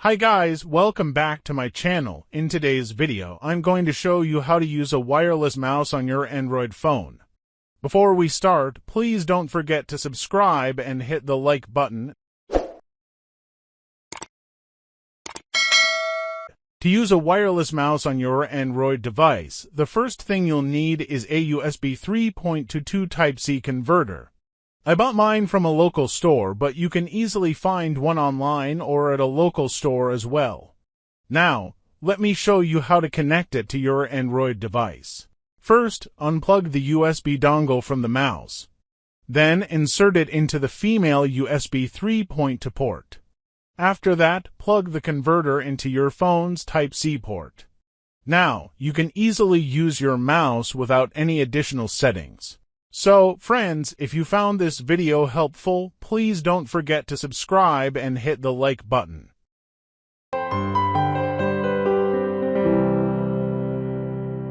Hi guys, welcome back to my channel. In today's video, I'm going to show you how to use a wireless mouse on your Android phone. Before we start, please don't forget to subscribe and hit the like button. To use a wireless mouse on your Android device, the first thing you'll need is a USB 3.22 Type-C converter. I bought mine from a local store, but you can easily find one online or at a local store as well. Now, let me show you how to connect it to your Android device. First, unplug the USB dongle from the mouse. Then, insert it into the female USB 3.2 port. After that, plug the converter into your phone's Type-C port. Now, you can easily use your mouse without any additional settings. So, friends, if you found this video helpful, please don't forget to subscribe and hit the like button.